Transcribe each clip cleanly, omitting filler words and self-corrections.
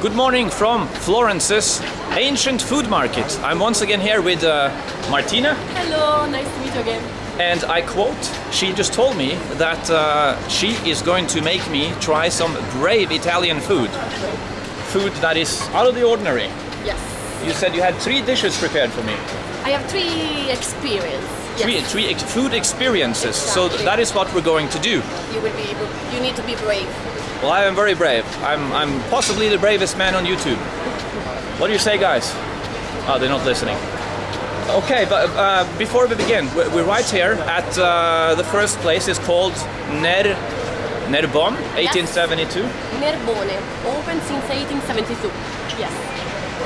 Good morning from Florence's ancient food market. I'm once again here with Martina. Hello, nice to meet you again. And I quote, she just told me that she is going to make me try some brave Italian food. Food that is out of the ordinary. Yes. You said you had 3 dishes prepared for me. I have 3 experiences. Yes. Three food experiences. Exactly. So that is what we're going to do. You need to be brave. Well, I am very brave. I'm possibly the bravest man on YouTube. What do you say, guys? Oh, they're not listening. Okay, but before we begin, we're right here at the first place. It's called Nerbon, 1872. Nerbone, open since 1872. Yes.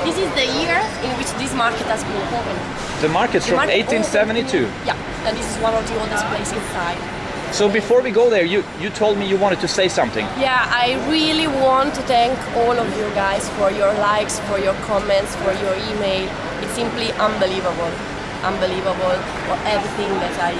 This is the year in which this market has been opened. The market's from 1872. Yeah, and this is one of the oldest places inside. So before we go there, you told me you wanted to say something. Yeah, I really want to thank all of you guys for your likes, for your comments, for your email. It's simply unbelievable. Unbelievable for everything that I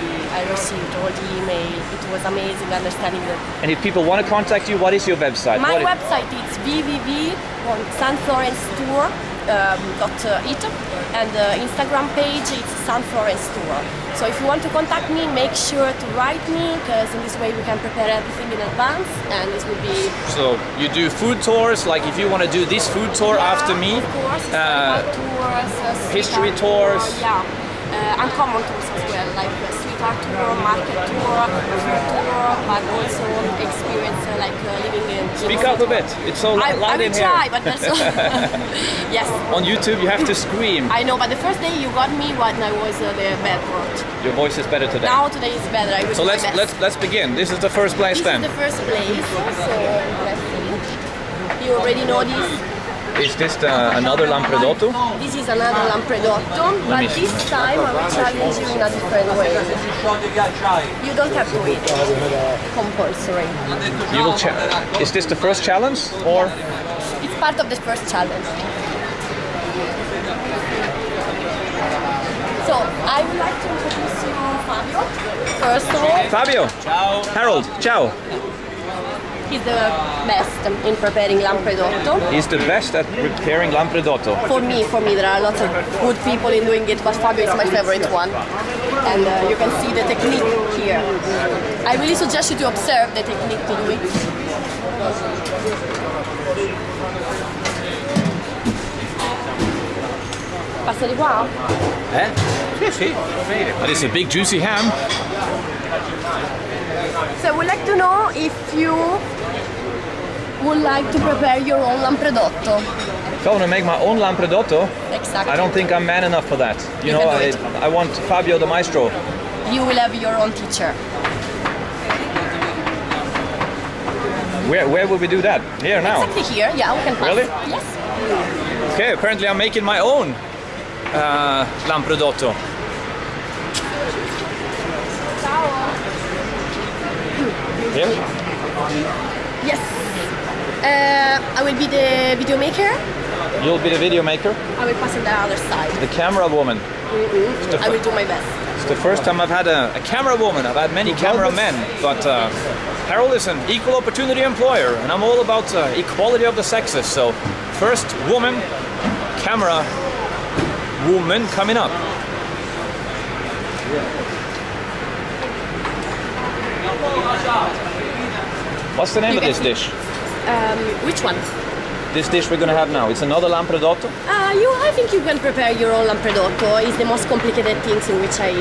received, all the email. It was amazing understanding that. And if people want to contact you, what is your website? My website is www.sanflorencetour.it and the Instagram page is San Florence Tour. So if you want to contact me, make sure to write me, because in this way we can prepare everything in advance and this will be... So you do food tours, like if you want to do this food tour after me? Of course, tours, history tours. Yeah, uncommon tours as well, like street art tour, market tour, food tour, but also experience like living in... Speak up a bit, it's so loud in here. I will try, but that's... Yes. On YouTube you have to scream. I know, but the first day you got me when I was the bad word. Your voice is better today. Now today is better. I will so do my best. let's begin. This is the first place then. This is the first place, so let's see. You already know this. Is this another Lampredotto? This is another Lampredotto, but this time I will challenge you in a different way. You don't have to eat compulsory. You will is this the first challenge or? It's part of the first challenge. So I would like to introduce you Fabio. First of all. Fabio. Ciao. Harold. Ciao. He's the best in preparing Lampredotto. He's the best at preparing Lampredotto. For me, there are lots of good people in doing it, but Fabio is my favorite one. And you can see the technique here. I really suggest you to observe the technique to do it. Passa di qua? Sì. That is a big juicy ham. So I would like to know if you would like to prepare your own Lampredotto. If I want to make my own Lampredotto, Exactly. I don't think I'm man enough for that. You know, can do it. I want Fabio the maestro. You will have your own teacher. Where will we do that? Here now? Exactly here. Yeah, we can pass. Really? Yes. Okay, apparently I'm making my own Lampredotto. Ciao. Here? Yes. I will be the video maker. You'll be the video maker? I will pass on the other side. The camera woman. I will do my best. It's the first time I've had a camera woman. I've had many cameramen, but Harold is an equal opportunity employer, and I'm all about equality of the sexes. So, first woman, camera woman coming up. What's the name of this dish? Which one? This dish we're gonna have now. It's another Lampredotto. I think you can prepare your own Lampredotto. It's the most complicated things in which I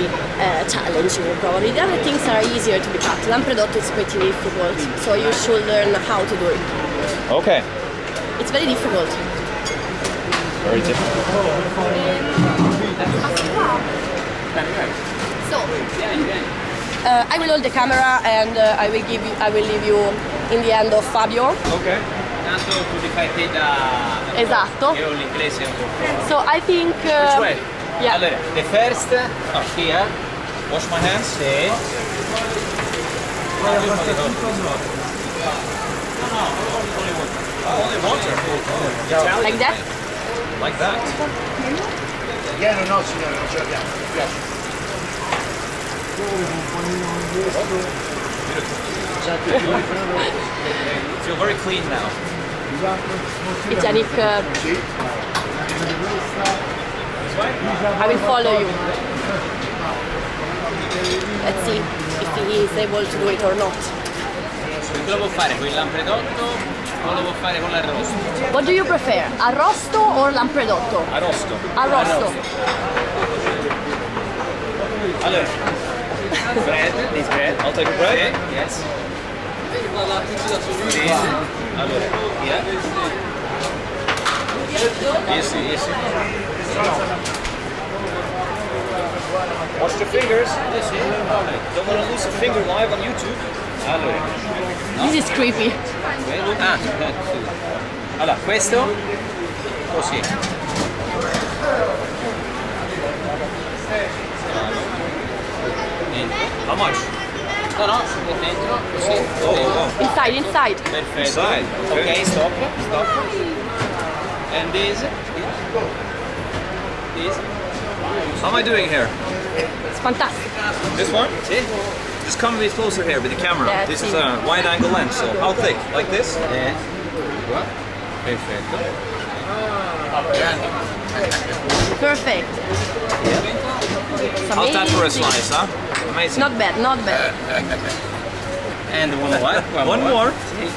challenge you, probably. The other things are easier to be cut. Lampredotto is pretty difficult, so you should learn how to do it. Okay. It's very difficult. Very difficult. So, I will hold the camera and I will leave you in the hand of Fabio. Okay. Tanto tu li fai te da... Esatto. Io l'inglese è un po'... So I think... Which way? Yeah. Allora, the first, here. Wash my hands. Sì. Only water. Like that? Like that. No, signore, non ce l'abbiamo. Mi piace. Feel very clean now. Hygienic. I will follow you. Let's see if he is able to do it or not. Questo lo può fare con il lampredotto o lo può fare con l'arrosto? What do you prefer, arrosto or lampredotto? Arrosto. Arrosto. Allora, Bread, this bread. I'll take a bread. Yes. Allora, Yeah. easy, easy. Watch the fingers. Don't want to lose a finger live on YouTube. Allora. This is creepy. Ah, allora, questo così. Niente. How much? No, no, dentro, così. Oh. Inside, inside. Perfetto. Inside, okay. Ok, stop. And this. This. How am I doing here? It's fantastic. This one? Sì. Just come a bit closer here with the camera. Yeah, This see. is a wide angle lens, so how thick? Like this? Qua. Perfetto. Perfect. It's How's that for a amazing. slice, huh? Amazing. Not bad, not bad. And one more. One more. Sì.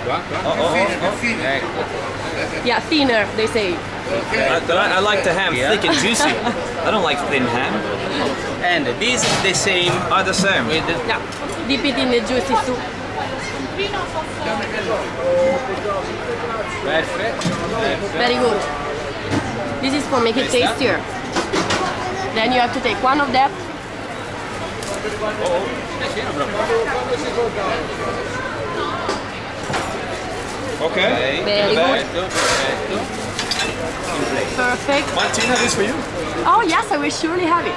Qua, qua. Oh. Ecco. Yeah, thinner, they say. I like the ham Yeah. thick and juicy. I don't like thin ham. And this is the same The same. with the Yeah, dip it in the juicy soup. perfect. Very good. This is for make it tastier. Then you have to take one of that. Okay. Very good. Perfetto, perfetto. Perfect. Martina, this for you? Oh yes, I will surely have it.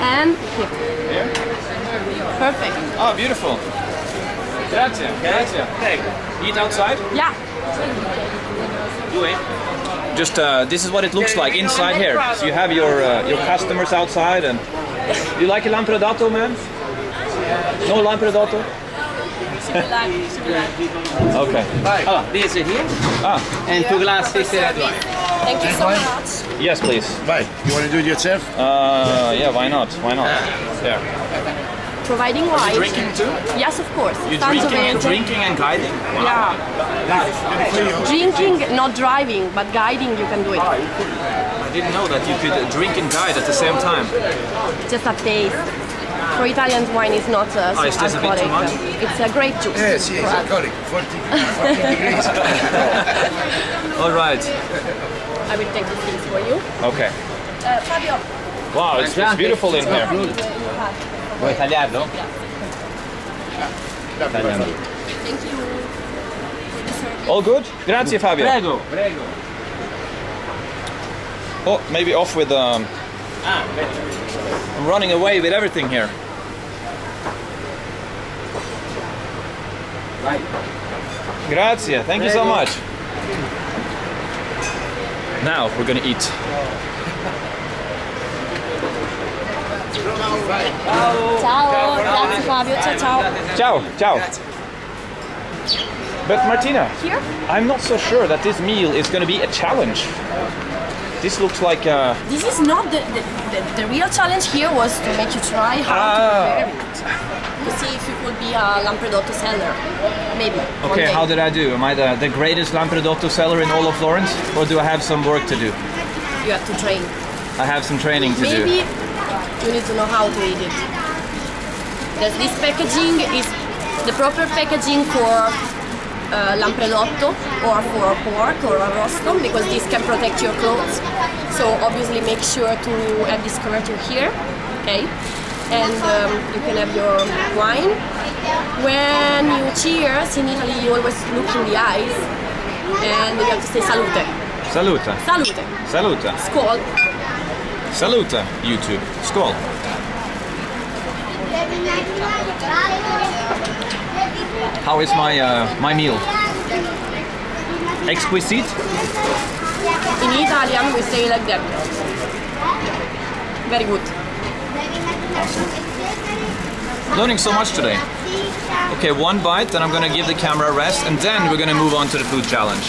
And here. Here. Perfect. Oh, beautiful. Grazie. Grazie. Prego. Eat outside? Yeah. Due. Just this is what it looks like inside here. So you have your customers outside, and you like a Lampredotto, man? No Lampredotto? Okay. Allora, this here Ah, and two glasses red wine. Thank you so much. yes, please. Vai, you want to do it yourself? Yeah, why not? Why not? There. Providing wine. Drinking too? Yes, of course. You Tons of it. drinking and guiding? Yeah. Drinking, not driving, but guiding, you can do it. I didn't know that you could drink and guide at the same time. Just a taste. For Italian wine is not so it's just a bit too alcoholic. much? It's a grape juice. Yes, for it's us. alcoholic, 40 degrees. All right. I will take these things for you. Okay. Fabio. Wow, it's beautiful in here. Vuoi tagliarlo? Tagliamo. Thank you. All good? Grazie, Fabio. Prego, prego. Oh, maybe off with I'm running away with everything here. Vai. Grazie. Thank you so much. Now we're gonna eat. Ciao. Grazie Fabio. Ciao ciao. Ciao, ciao. But Martina, Here? I'm not so sure that this meal is gonna be a challenge. This looks like This is not the real challenge here was to make you try how to prepare it. To see if you could be a Lampredotto seller. Maybe. one okay, day. how did I do? Am I the greatest Lampredotto seller in all of Florence? Or do I have some work to do? You have to train. I have some training to do. Maybe you need to know how to eat it. Because this packaging is the proper packaging for Lampredotto or for pork or arrosto, because this can protect your clothes. So obviously make sure to have this curvature here, okay? And you can have your wine. When you cheers, in Italy you always look in the eyes and you have to say salute. Saluta. Salute. Saluta. Skål. Saluta, YouTube. Skål. How is my meal? Exquisite? In Italian we say like that. Very good. Learning so much today. Okay, one bite, then I'm gonna give the camera a rest, and then we're gonna move on to the food challenge.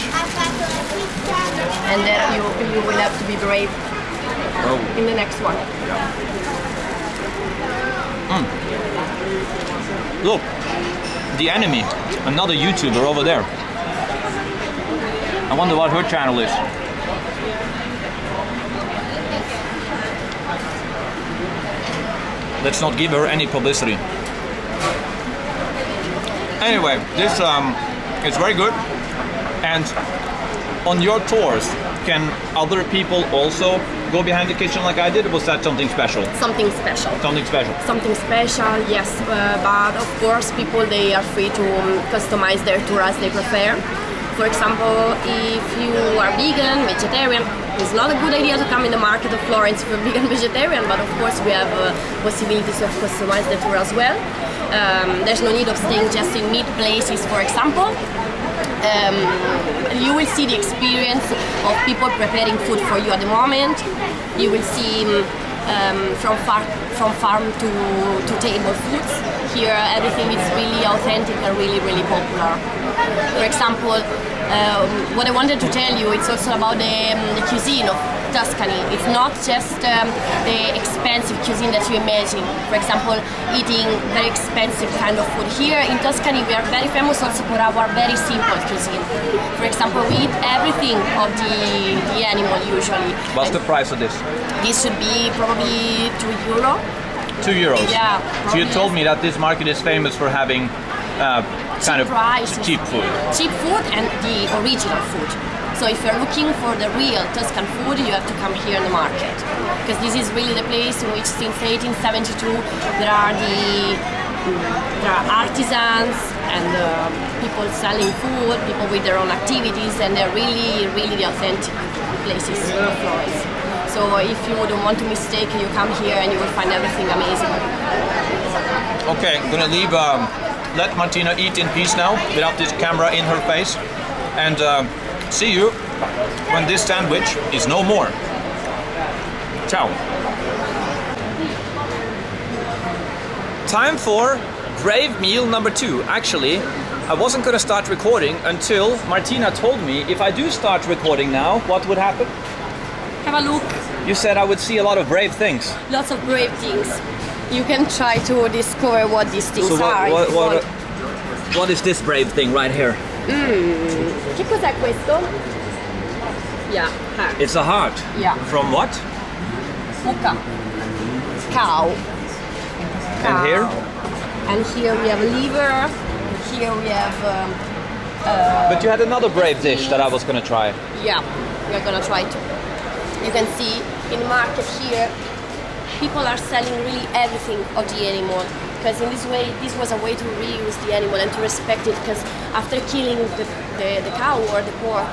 And then you will have to be brave in the next one. Look, the enemy, another YouTuber over there. I wonder what her channel is. Let's not give her any publicity. Anyway, this is very good. And on your tours, can other people also go behind the kitchen like I did, or was that something special? Something special. Something special. Something special, yes. But of course, people they are free to customize their tour as they prefer. For example, if you are vegan, vegetarian, it's not a good idea to come in the market of Florence if you're vegan, vegetarian, but of course we have possibilities of customize the tour as well. There's no need of staying just in meat places, for example. You will see the experience of people preparing food for you at the moment. You will see from farm to table foods. Here everything is really authentic and really popular. For example, what I wanted to tell you, it's also about the cuisine of Tuscany. It's not just the expensive cuisine that you imagine. For example, eating very expensive kind of food. Here in Tuscany we are very famous also for our very simple cuisine. For example, we eat everything of the animal usually. What's the price of this? This should be probably €2. €2? Yeah. So you told me that this market is famous for having kind of cheap food. Cheap food and the original food. So if you're looking for the real Tuscan food, you have to come here in the market. Because this is really the place in which since 1872 there are artisans and people selling food, people with their own activities, and they're really the authentic places of Florence. So if you don't want to mistake, you come here and you will find everything amazing. Okay, I'm gonna leave. Let Martina eat in peace now, without this camera in her face, and see you when this sandwich is no more. Ciao. Time for brave meal number 2. Actually, I wasn't gonna start recording until Martina told me if I do start recording now, what would happen? Have a look. You said I would see a lot of brave things. Lots of brave things. You can try to discover what these things are. What is this brave thing right here? Che cos'è questo? Yeah, heart. It's a heart. Yeah. From what? Mucca. Cow. And here? And here we have liver. Here we have. But you had another brave dish that I was gonna try. Yeah, we are gonna try to. You can see in the market here, people are selling really everything of the animal. Because in this way, this was a way to reuse the animal and to respect it. Because after killing the cow or the pork,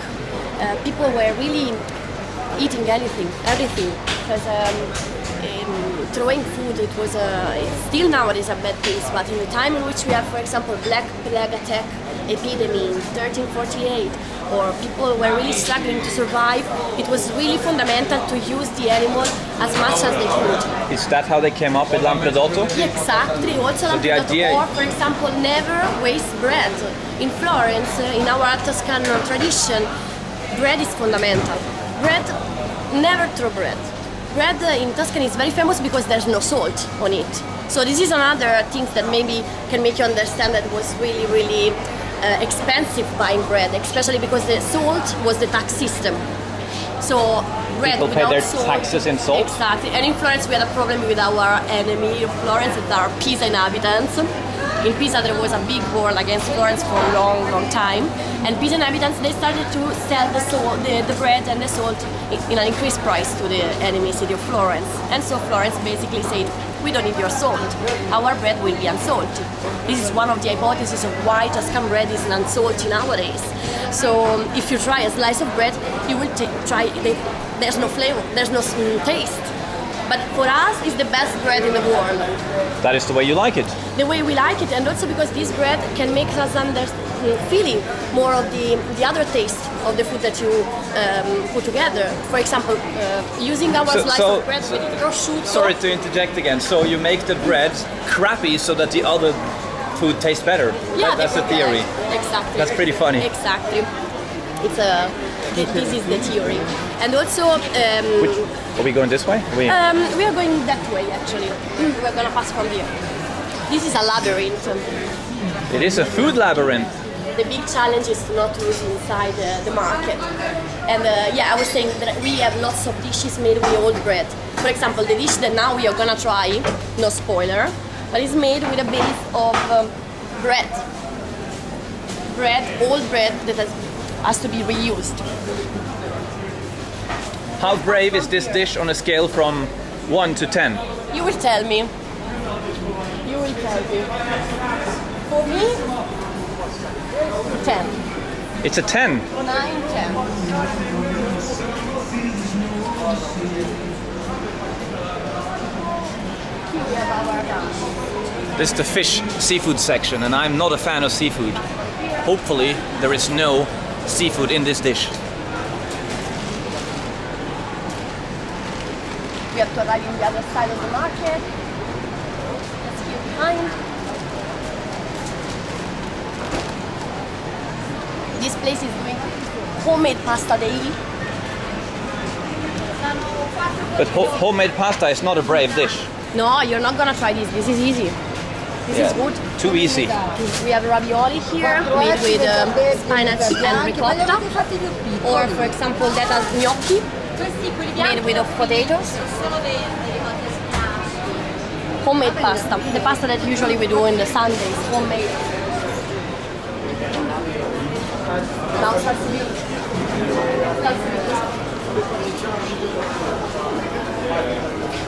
people were really eating everything. Because throwing food, it was still nowadays a bad thing. But in the time in which we have, for example, Black Plague attack epidemic in 1348, or people were really struggling to survive, it was really fundamental to use the animal as much as they could. Is that how they came up with Lampredotto? Exactly. Also, So the idea, or for example, never waste bread. In Florence, in our Tuscan tradition, bread is fundamental. Bread, never throw bread. Bread in Tuscany is very famous because there's no salt on it. So this is another thing that maybe can make you understand that it was really expensive buying bread, especially because the salt was the tax system. So bread people pay without their salt, taxes in salt? Exactly. And in Florence we had a problem with our enemy of Florence, that are Pisa inhabitants. In Pisa there was a big war against Florence for a long time, and Pisa inhabitants, they started to sell the bread and the salt in an increased price to the enemy city of Florence. And so Florence basically said, we don't need your salt, our bread will be unsalty. This is one of the hypotheses of why Tuscan bread is unsalty nowadays. So if you try a slice of bread, you will try, there's no flavor, there's no taste. But for us, it's the best bread in the world. That is the way you like it. The way we like it, and also because this bread can make us feeling more of the other taste of the food that you put together. For example, using our slice of bread with prosciutto. Sorry to interject again. So you make the bread crappy so that the other food tastes better. Yeah, That's the theory. Exactly. That's pretty funny. Exactly. This is the theory. And also, Are we going this way? we are going that way actually. We're gonna pass from here. This is a labyrinth. It is a food labyrinth. The big challenge is to not lose inside the market. And yeah, I was saying that we have lots of dishes made with old bread. For example, the dish that now we are gonna try, no spoiler, but it's made with a base of bread. Old bread that has to be reused. How brave is this dish on a scale from 1 to 10? You will tell me. You will tell me. For me, 10. It's a 10. 9, 10. This is the fish seafood section, and I'm not a fan of seafood. Hopefully, there is no seafood in this dish. We have to arrive on the other side of the market. That's here behind. This place is doing homemade pasta daily. But homemade pasta is not a brave dish. No, you're not gonna try this. This is easy. This is good. Too easy. We have ravioli here made with spinach and ricotta. Or for example, that has gnocchi made with potatoes. Homemade pasta. The pasta that usually we do in the Sundays. Homemade. Now salsiccia.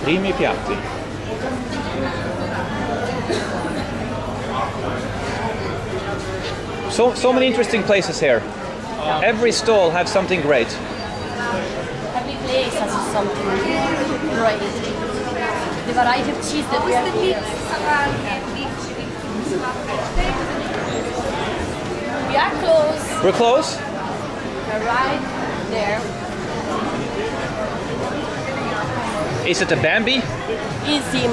Primi piatti. So many interesting places here. Every stall has something great. Every place has something great. The variety of cheese that we have here. We are close. We're close. We're right there. Is it a Bambi? Easy.